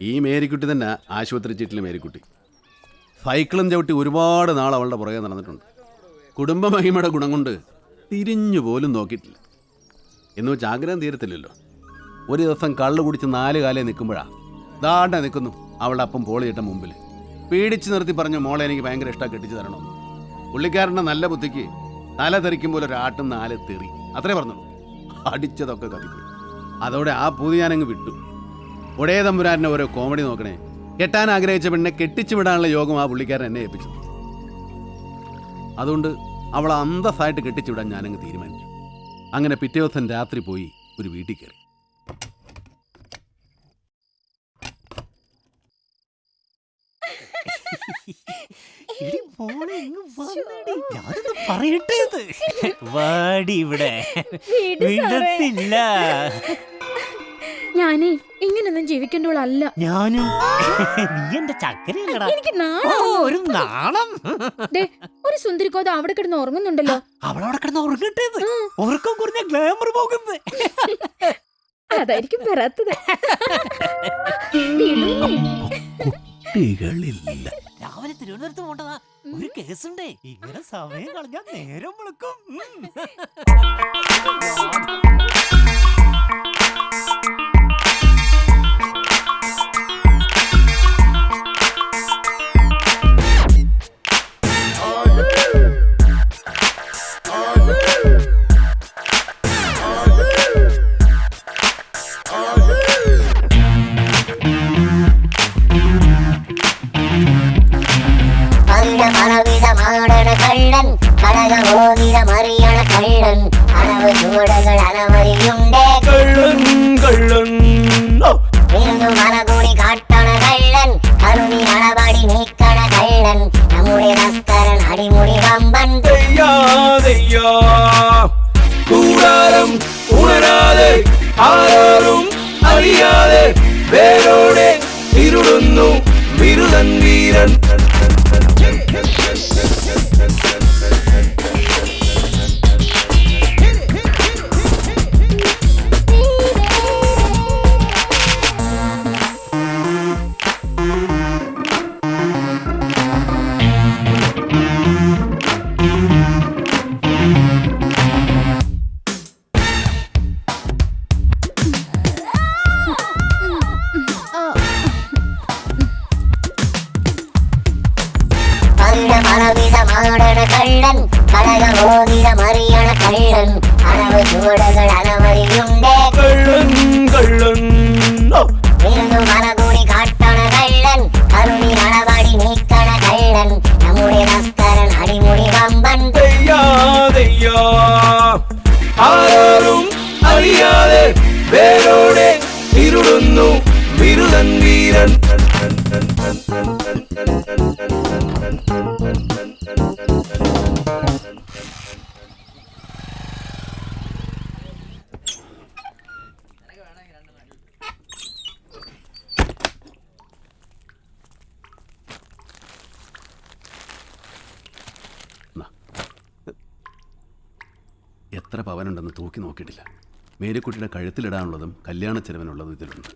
ഈ മേരിക്കുട്ടി തന്നെ ആശുപത്രി ചീറ്റിൽ മേരിക്കുട്ടി. സൈക്കിളും ചവിട്ടി ഒരുപാട് നാൾ അവളുടെ പുറകെ നടന്നിട്ടുണ്ട്. കുടുംബ മഹിമയുടെ ഗുണം കൊണ്ട് തിരിഞ്ഞു പോലും നോക്കിയിട്ടില്ല. എന്ന് വെച്ച് ആഗ്രഹം തീരത്തില്ലല്ലോ. ഒരു ദിവസം കള്ളു കുടിച്ച് 4 കാലേ നിൽക്കുമ്പോഴാണ് ദാണ്ട നിൽക്കുന്നു അവളുടെ അപ്പം പോളിയിട്ട മുമ്പിൽ. പേടിച്ച് നിർത്തി പറഞ്ഞു, മോളെ എനിക്ക് ഭയങ്കര ഇഷ്ടമാണ്, കെട്ടിച്ച് തരണം. പുള്ളിക്കാരൻ്റെ നല്ല ബുദ്ധിക്ക് തല തെറിക്കുമ്പോൾ ഒരാട്ടും 4 തെറി അത്രേ പറഞ്ഞുള്ളൂ. അടിച്ചതൊക്കെ കത്തിപ്പോയി. അതോടെ ആ പൂതി ഞാനങ്ങ് വിട്ടു. ഒടേ തമ്പുരാൻ്റെ ഓരോ കോമഡി നോക്കണേ. കെട്ടാൻ ആഗ്രഹിച്ച പെണ്ണെ കെട്ടിച്ചു വിടാനുള്ള യോഗം ആ പുള്ളിക്കാരൻ എന്നെ ഏൽപ്പിച്ചു. അതുകൊണ്ട് അവളെ അന്തസ്സായിട്ട് കെട്ടിച്ചു വിടാൻ ഞാനങ്ങ് തീരുമാനിച്ചു. അങ്ങനെ പിറ്റേ ദിവസം രാത്രി പോയി ഒരു വീട്ടിൽ കയറി. ഞാനേ ഇങ്ങനൊന്നും ജീവിക്കേണ്ടവളല്ല. ഞാനും നീ എന്റെ ചക്കരയല്ലടാ. എനിക്ക് ഒരു നാണം. ഒരു സുന്ദരിക്കോത അവിടെ കിടന്ന് ഉറങ്ങുന്നുണ്ടല്ലോ. അവളവിടെ കിടന്ന് ഉറങ്ങട്ടേത്. ഉറക്കം കുറഞ്ഞ ഗ്ലാമർ പോകുന്നത്. അതായിരിക്കും വരാത്തത്. രാവിലെ തിരുവനന്തപുരത്ത് പോണ്ടതാ. ഒരു കേസുണ്ടേ. ഇങ്ങനെ സമയം കളഞ്ഞാൽ നേരം വിളിക്കും. കള്ളൻ കടകമോതിരമറിയണ കള്ളൻ അളവ് ചുവടുകൾ അലവരിയുണ്ടേ കള്ളൻ മലകൂടി കാട്ടണ കള്ളൻ കരുണി അളവടി നീക്കണ കള്ളൻ നമ്മുടെ തസ്കരൻ അടിമുടി വമ്പൻ കൂടാരം ഉണരാതെ ആരോരും അറിയാതെ വേരോടെ ഇരുടുന്നു വിരുദൻ വീരൻ. കള്ളൻ കടകമോതിരമറിയണ കള്ളൻ അളവ് ചുവടുകൾ അലവരിയുണ്ടേ കള്ളൻ മലകൂടി കാട്ടണ കള്ളൻ കരുണി അളവടി നീക്കണ കള്ളൻ നമ്മുടെ തസ്കരൻ അടിമുടി വമ്പൻ ആരോരും അറിയാതെ വേരോടെ ഇരുടുന്നു വിരുദൻ വീരൻ. എത്ര പവനുണ്ടെന്ന് തൂക്കി നോക്കിയിട്ടില്ല. മേരിക്കുട്ടിയുടെ കഴുത്തിലിടാനുള്ളതും കല്യാണ ചെലവിനുള്ളതും ഇതിലുണ്ട്.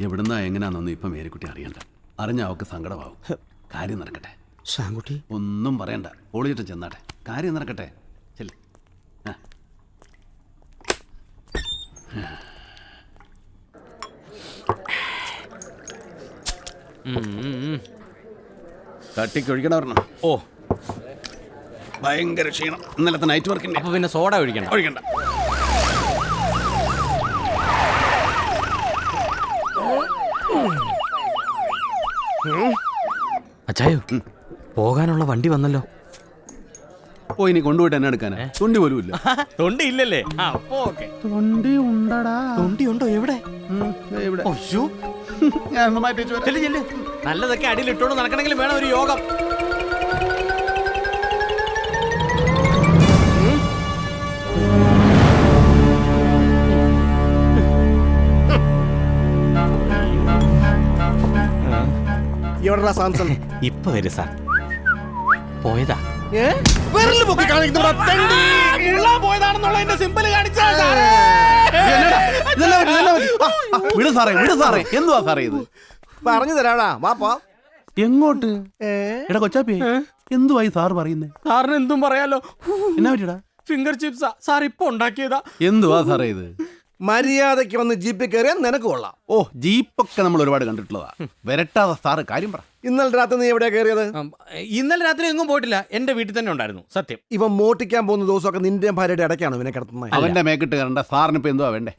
എവിടുന്നാ എങ്ങനെയാണെന്നൊന്നും ഇപ്പം മേരിക്കുട്ടി അറിയണ്ട. അറിഞ്ഞ അവൾക്ക് സങ്കടമാവും. കാര്യം നടക്കട്ടെ. ശാങ്കുട്ടി ഒന്നും പറയണ്ട. പോളിച്ചിട്ട് ചെന്നാട്ടെ. കാര്യം നടക്കട്ടെ. ചെല്ല്. തട്ടിക്കൊഴിക്കണ പറഞ്ഞോ? ഓ ഭയങ്കര ക്ഷീണം. ഇന്നലത്തെ നൈറ്റ് വർക്കിന്റെ. അപ്പൊ പിന്നെ സോഡ ഒഴിക്കണ്ട. അച്ചായോ പോകാനുള്ള വണ്ടി വന്നല്ലോ. ഓ ഇനി കൊണ്ടുപോയിട്ട് എന്നെ എടുക്കാനാ? തൊണ്ടി പോലും ഇല്ല. തൊണ്ടി ഇല്ലല്ലേ? തൊണ്ടി ഉണ്ടടാ. തൊണ്ടി ഉണ്ടോ? എവിടെ? ഞാൻ മാറ്റി നല്ലതൊക്കെ അടിയിലിട്ടോണ്ട് നടക്കണമെങ്കിൽ വേണം ഒരു യോഗം. സാംസൺ ഇപ്പൊ വരും സാർ. പോയതാ. വിരല് പൊക്കി കാണിക്കുന്നവരാ തെണ്ടി. പോയതാണെന്നുള്ള സിമ്പിൾ വിട് സാറേ, വിട് സാറേ. എന്തുവാ സാറേ ഇത്? പറഞ്ഞു തരാടാ, വാപ്പാ. എങ്ങോട്ട്? എടാ കൊച്ചാപ്പി, എന്തുവായി സാർ പറയുന്നേ? സാറിന് എന്തും പറയാലോ. എന്നാ പറ്റിയടാ? ഫിംഗർ ചിപ്സാ സാർ ഇപ്പൊ ഉണ്ടാക്കിയതാ. എന്തുവാ സാറേ ഇത്? മര്യാദയ്ക്ക് വന്ന് ജീപ്പിൽ കയറിയാൽ നിനക്ക് കൊള്ളാം. ഓ, ജീപ്പൊക്കെ നമ്മൾ ഒരുപാട് കണ്ടിട്ടുള്ളതാ. വരട്ടാതെ സാറ് കാര്യം പറ. ഇന്നലെ രാത്രി നീ എവിടെയാ കയറിയത്? ഇന്നലെ രാത്രി എങ്ങും പോയിട്ടില്ല, എന്റെ വീട്ടിൽ തന്നെ ഉണ്ടായിരുന്നു. സത്യം. ഇവൻ മോട്ടിക്കാൻ പോകുന്ന ദിവസമൊക്കെ നിന്റെ ഭാര്യയുടെ ഇടയ്ക്കാണ് ഇവനെ കിടത്തുന്നത്. അവന്റെ മേക്കിട്ട് കയറണ്ട. സാറിന് ഇപ്പൊ എന്തുവാ വേണ്ടേ?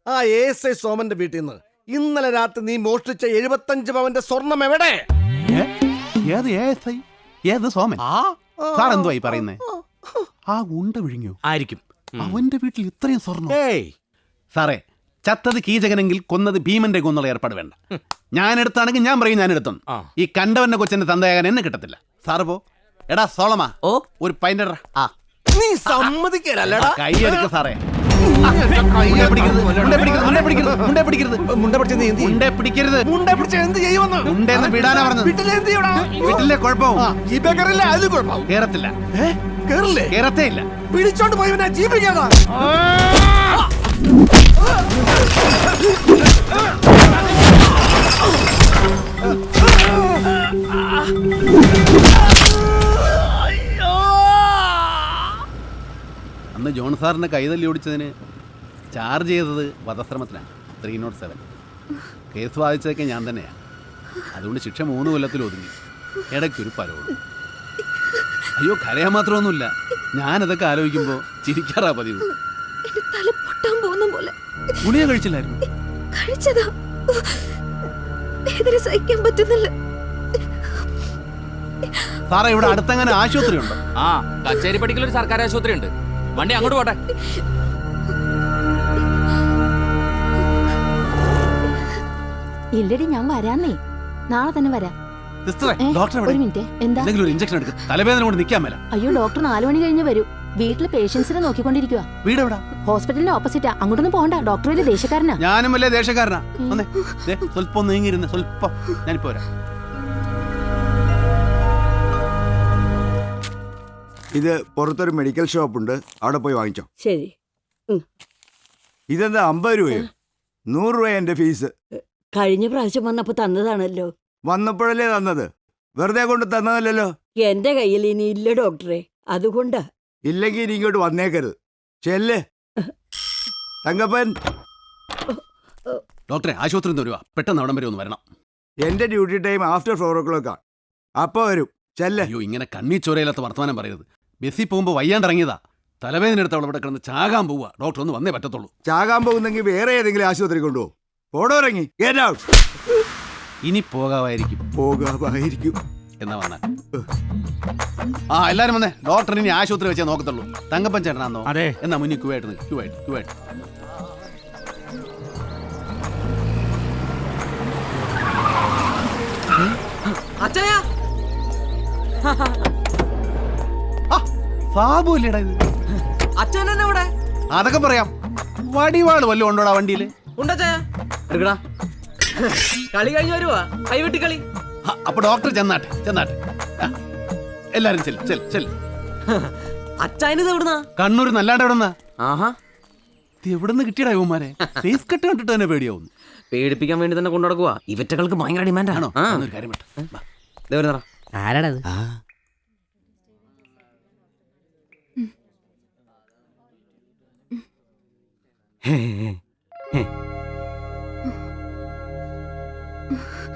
ആ ASI സോമന്റെ വീട്ടിൽ നിന്ന് ഇന്നലെ രാത്രി നീ മോഷ്ടിച്ച 75 പവന്റെ സ്വർണം എവിടെ? ഏത് ASI? ഏത് സോമൻ? സാർ എന്തുവായി പറയുന്നേ? ആ ഉണ്ട വിഴുങ്ങിയോ? ആയിരിക്കും. അവന്റെ വീട്ടിൽ ഇത്രയും സ്വർണം? ഏയ് സാറേ, ചത്തത് കീചകനെങ്കിൽ കൊന്നത് ഭീമന്റെ കൊന്നുള്ള ഏർപ്പാട് വേണ്ട. ഞാൻ എടുത്താണെങ്കിൽ ഞാൻ പറയും ഞാൻ എടുത്തു. ഈ കണ്ടവന്റെ കൊച്ചന്റെ തന്തയാകാൻ എന്നെ കിട്ടത്തില്ല. സാറ് പോ. എടാ സോളമാ, ഓ ഒരു പൈൻ്റെ നീ സമ്മതിക്കലല്ലടാ. കൈ എടുക്ക സാറേ. മുണ്ടേ പിടിക്കരുത്, മുണ്ടേ പിടിക്കരുത്, മുണ്ടേ പിടിക്കരുത്, മുണ്ടേ പിടിക്കരുത്. മുണ്ട പിടിച്ച് നീ എന്ത് ചെയ്യും? മുണ്ടേ പിടിക്കരുത്. മുണ്ട പിടിച്ച് എന്ത് ചെയ്യുമെന്ന്? മുണ്ടേന്ന് വിടാനാ പറഞ്ഞത്. വീട്ടിലെ എന്ത് ചെയ്യടാ? വീട്ടിലെ കുഴപ്പവും ജീപ്പേ കയറില്ല, അതിൽ കുഴപ്പം. കേറത്തില്ല. കേറില്ലേ? കേറത്തേ ഇല്ല. പിടിച്ചോണ്ട് പോയവനാ ജീപ്പിൽ കയറാ. അന്ന് ജോൺ സാറിനെ കൈതല്ലി ഓടിച്ചതിന് ചാർജ് ചെയ്തത് വധശ്രമത്തിനാണ്. 307 കേസ് വാദിച്ചതൊക്കെ ഞാൻ തന്നെയാണ്. അതുകൊണ്ട് ശിക്ഷ 3 കൊല്ലത്തിൽ ഒതുങ്ങി. ഇടയ്ക്കൊരു പരോളും. അയ്യോ, കരയാൻ മാത്രമൊന്നുമില്ല. ഞാനതൊക്കെ ആലോചിക്കുമ്പോൾ ചിരിക്കാറാ പതിവ്. തല പൊട്ടാൻ പോകുന്ന പോലെ. ഗുളിക കഴിച്ചില്ലായിരുന്നു? കഴിച്ചതാ. വേദന സഹിക്കാൻ പറ്റുന്നില്ല. സാറേ, ഇവിടെ അടുത്തങ്ങനെ ആശുപത്രി ഉണ്ടോ? ആ, കച്ചേരി പടിക്കലൊരു സർക്കാർ ആശുപത്രി ഉണ്ട്. വണ്ടി അങ്ങോട്ട് പോട്ടെ. ഇല്ലടി, ഞാൻ വരാന്നേ. നാളെ തന്നെ വരാം. സിസ്റ്ററെ, ഡോക്ടർ എവിടെ? ഒരു മിനിറ്റ്. എന്താ? എന്തെങ്കിലും ഒരു ഇഞ്ചക്ഷൻ എടുക്കും. തലവേദന കൊണ്ട് നിൽക്കാൻ മേല. അയ്യോ, ഡോക്ടർ 4 മണി കഴിഞ്ഞ് വരൂ. വീട്ടില് പേഷ്യൻസിനെ നോക്കിക്കൊണ്ടിരിക്കുക. വീട് എവിടാ? ഹോസ്പിറ്റലിന്റെ ഓപ്പോസിറ്റാ. അങ്ങോട്ടൊന്നും പോകണ്ട. ഡോക്ടർ വലിയ ദേശക്കാരനാ. ഞാനും വലിയ ദേശക്കാരനാ. വന്നേ, സ്വല്പം ഒന്ന് നീങ്ങിരുന്ന്. സ്വല്പം. ഞാനിപ്പോ വരാം. ഇത് പുറത്തൊരു മെഡിക്കൽ ഷോപ്പ് ഉണ്ട്, അവിടെ പോയി വാങ്ങിച്ചോ. ശരി. ഇതെന്താ 50 രൂപയോ? 100 രൂപ എന്റെ ഫീസ്. കഴിഞ്ഞ പ്രാവശ്യം വന്നപ്പോ തന്നതാണല്ലോ. വന്നപ്പോഴല്ലേ തന്നത്, വെറുതെ കൊണ്ട് തന്നതല്ലോ. എന്റെ കയ്യിൽ ഇനി ഇല്ല ഡോക്ടറെ, അതുകൊണ്ടാ. ഇല്ലെങ്കിൽ ഇനി ഇങ്ങോട്ട് വന്നേക്കരുത്. ചെല്ലേ തങ്കപ്പൻ. ഡോക്ടറെ, ആശുപത്രി വരുവാ. പെട്ടെന്ന് അവിടം വരെ ഒന്ന് വരണം. എന്റെ ഡ്യൂട്ടി ടൈം ആഫ്റ്റർ 4 o'clock. അപ്പൊ വരും. ചെല്ലേ. അയ്യോ, ഇങ്ങനെ കണ്ണി ചോരയില്ലാത്ത വർത്തമാനം പറയരുത്. ബസ്സിൽ പോകുമ്പോൾ വയ്യാണ്ടിറങ്ങിയതാ. തലവേദന എടുത്ത് അവളെ ഇവിടെ കിടന്ന് ചാകാൻ പോവുക. ഡോക്ടർ ഒന്ന് വന്നേ പറ്റത്തുള്ളൂ. ചാകാൻ പോകുന്നെങ്കിൽ വേറെ ഏതെങ്കിലും ആശുപത്രി കൊണ്ടുപോകും. പോടോറങ്ങി. Get out. ഇനി പോകാമായിരിക്കും. പോകാമായിരിക്കും എന്നാ വന്നാൽ. ആ, എല്ലാരും വന്നേ. ഡോക്ടർ ഇനി ആശുപത്രി വെച്ചേ നോക്കത്തുള്ളൂ. തങ്കപ്പൻ ചേട്ടനാന്നോ? അതെ. എന്നാ മുന്നിൽ ക്യൂവായിട്ട് നിൽക്ക്. ക്യൂവായിട്ട്. സാബു അല്ലേടാ ഇത്? അച്ഛനെവിടെ? അതൊക്കെ പറയാം. വടിവാള് വല്ലതും ഉണ്ടോടാ വണ്ടിയില്? എടുക്കടാ. കളി കഴിഞ്ഞ് വരുവാ. കൈവെട്ടി കളി. അപ്പൊ ഡോക്ടർ ചെന്നാട്ടെ. ആ, എല്ലാരും ചെല്ല്. അച്ഛനിത് എവിടുന്നാ? കണ്ണൂർ. നല്ലാണ്ട് എവിടെന്നാ? ആഹാ, ഇത് എവിടെന്ന് കിട്ടിയടാ ഇവന്മാരെ? ഫേസ് കട്ട് കണ്ടിട്ട് തന്നെ പേടിയാവുന്നു. പേടിപ്പിക്കാൻ വേണ്ടി തന്നെ കൊണ്ടു നടക്കുക. ഇവറ്റകൾക്ക് ഭയങ്കര ഡിമാൻഡ് ആണോ? ഒരു കാര്യം ആരാടത്?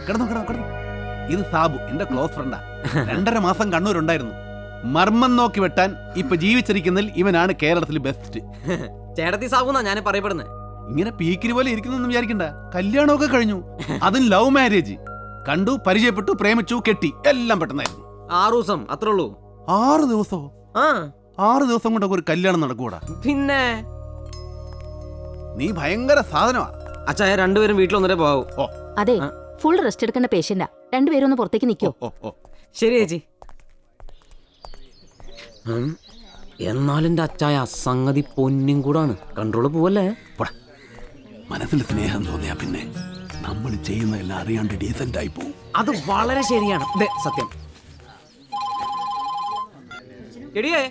കിടന്നു. ഇത് സാബു, എന്റെ ക്ലോസ് ഫ്രണ്ടാ. 2.5 മാസം കണ്ണൂരുണ്ടായിരുന്നു. മർമ്മം നോക്കി വെട്ടാൻ ഇപ്പൊ ജീവിച്ചിരിക്കുന്നതിൽ ഇവനാണ് കേരളത്തിൽ ബെസ്റ്റ്. ചേട്ടത്തി സാബുന്നാ ഞാൻ പറയപ്പെടുന്നത്. ഇങ്ങനെ പീക്കിരി പോലെ ഇരിക്കുന്നു വിചാരിക്കണ്ട. കല്യാണമൊക്കെ കഴിഞ്ഞു. അതും ലവ് മാരേജ്. കണ്ടു, പരിചയപ്പെട്ടു, പ്രേമിച്ചു, കെട്ടി. എല്ലാം പെട്ടെന്നായിരുന്നു. 6 ദിവസം അത്രേ ഉള്ളൂ. 6 ദിവസമോ? 6 ദിവസം കൊണ്ടൊക്കെ ഒരു കല്യാണം നടക്കൂടാ? പിന്നെ നീ ഭയങ്കര സാധനമാ. അച്ഛായ രണ്ടുപേരും വീട്ടിൽ ഒന്നരേ പോകാവൂ. ഓ അതെ, ഫുൾ റെസ്റ്റ് എടുക്കേണ്ട പേഷ്യന്റാ. രണ്ടുപേരും ഒന്ന് പുറത്തേക്ക് നിൽക്കോ? ശരി ചേച്ചി. എന്നാലും എന്റെ അച്ചായ സംഗതി പൊന്നും കൂടാണ്. കൺട്രോള് പോവല്ലേ? മനസ്സിൽ സ്നേഹം തോന്നിയാ പിന്നെ നമ്മൾ ചെയ്യുന്നതെല്ലാം അറിയാണ്ട് ഡീസന്റ് ആയി പോകും. അത് വളരെ ശരിയാണ്. സത്യം. എടിയേ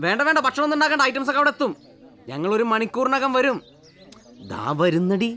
വേണ്ട വേണ്ട ഭക്ഷണം ഒന്നും ഉണ്ടാക്കേണ്ട ഐറ്റംസ് ഒക്കെ അവിടെ എത്തും. ഞങ്ങൾ 1 മണിക്കൂറിനകം വരും. ദാ വരുന്നടി.